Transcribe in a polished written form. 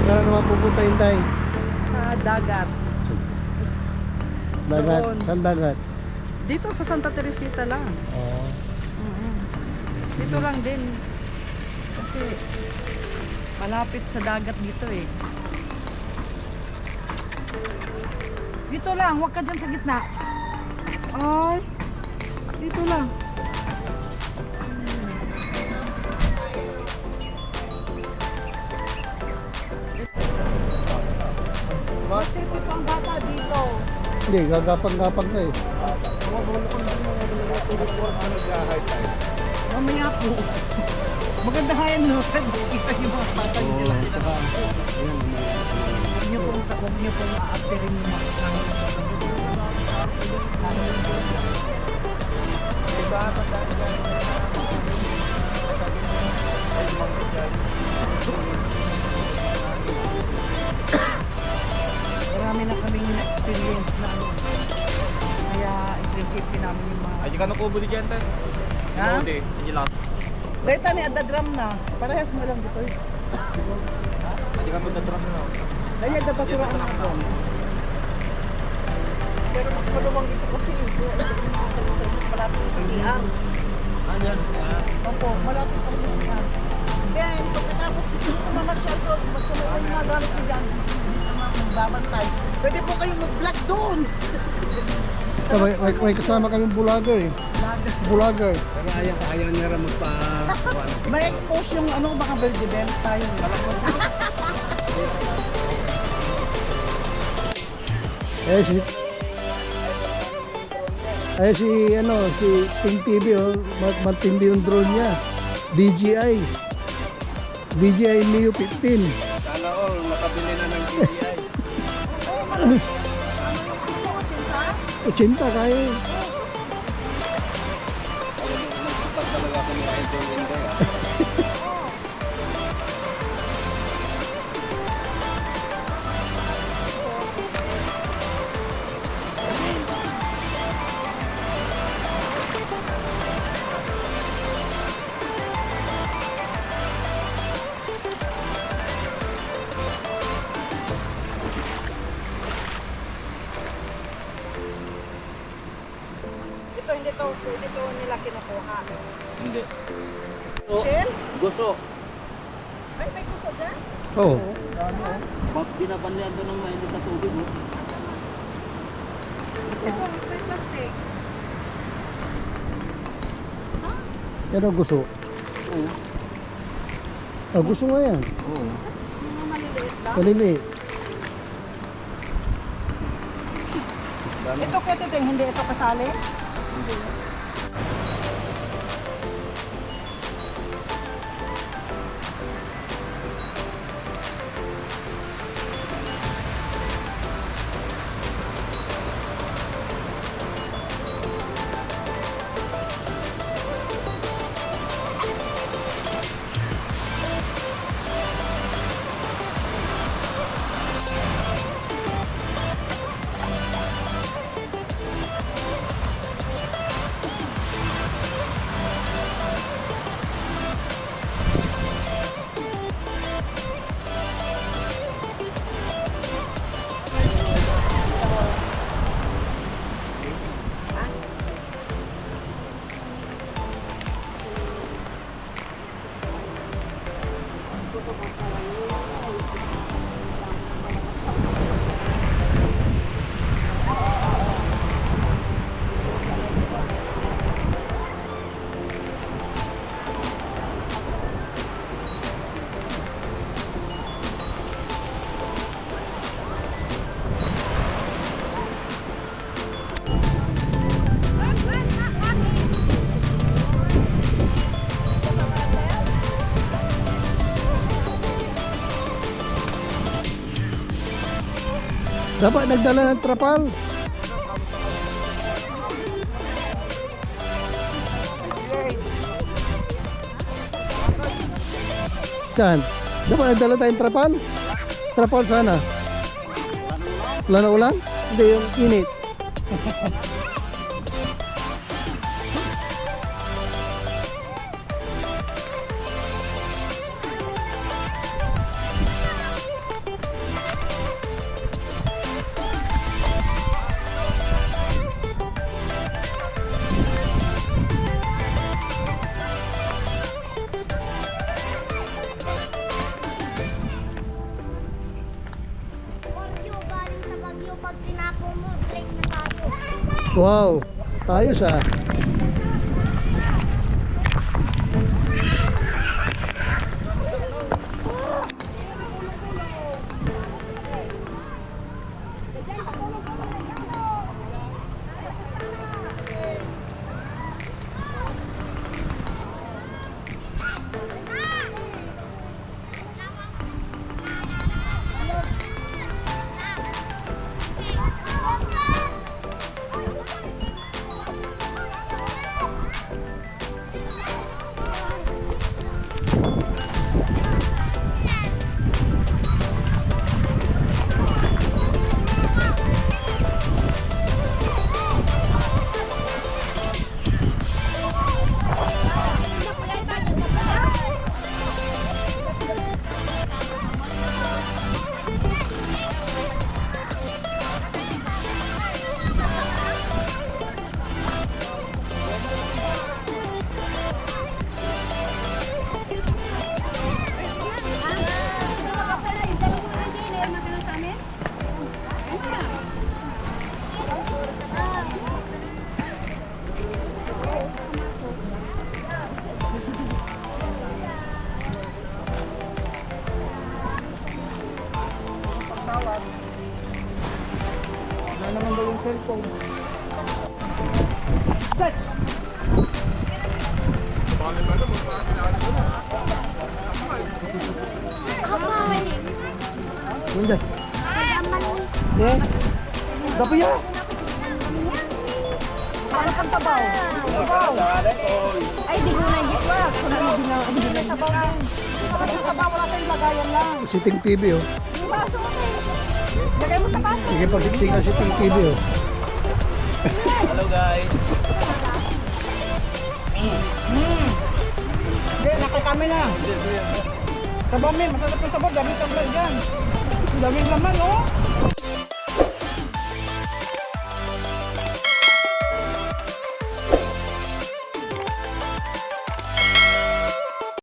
Saan ka na naman pupunta, Inday? Sa dagat. Dagat? Doon. Saan dagat? Dito sa Santa Teresita lang. Oo. Dito lang din. Kasi malapit sa dagat dito eh. Dito lang, huwag ka dyan sa gitna. Ay, dito lang. Masipit ang bata dito. Hindi, gagapang-gapang na eh. Mamaya po. Maganda kayan no. Kita yung mga bata nila. Huwag niyo pong aapirin yung mga marami na kaming experience na ano. Kaya isip namin yung mga... Aja ka nakubo di dyan, tayo. Ha? Hindi, jelas. Dahil ni ada drum na. Parehas mo lang dito. Aja ka magdadrum na. Dahil ada basuraan na drum. Pero mas maluwang ito kasi malapit sa CR. Ano yan? Opo, malapit sa CR. Then, pagkatapos mamasyal doon, basta may mga gamit ko dyan, dito na magbabantay. Pwede po kayong mag-vlog doon. May kasama kaming vlogger eh. Vlogger. Pero ayaw niya rin magpa... May expose yung ano, baka Belvedere tayo. Si Ping TV oh, matindi yung drone niya. DJI Neo 15. Sana all, nakabili na ng DJI. 80 kaya. Nagsupat talaga ako ni Idol Inday. Hindi to nila kinukuha. Hindi. Shell? Gusto. Ay, may gusto dyan? Oh. Pag pinapanlian doon ng mainit na tubig mo. Ito, may plastic. Yan ang gusto. Oo. Gusto nga yan. Oo. Mga maliliit lang. Maliliit. Ito pwede din, hindi ito kasali? Dapat nagdala ng trapal. Saan? Dapat nagdala tayong trapal? Trapal sana. Wala na ulan? Hindi, yung init. Wow, ayos ah. Wala naman daw yung cellphone. Hindi. Eh? Dapat yan! Para kang tabaw. Tabaw. Ay, di ko na yan. Hindi na tabaw yan. Kapag yung tabaw, wala tayong lagayan lang. Si Ting TV oh. Yung baso ko eh. Lagay mo sa baso. Sige, pagsiksik na si Ting TV oh. Hello guys. Hindi, nakakami na. Tabaw, men. Masarap yung tabaw. Dami tabaw dyan. Daming laman, oh.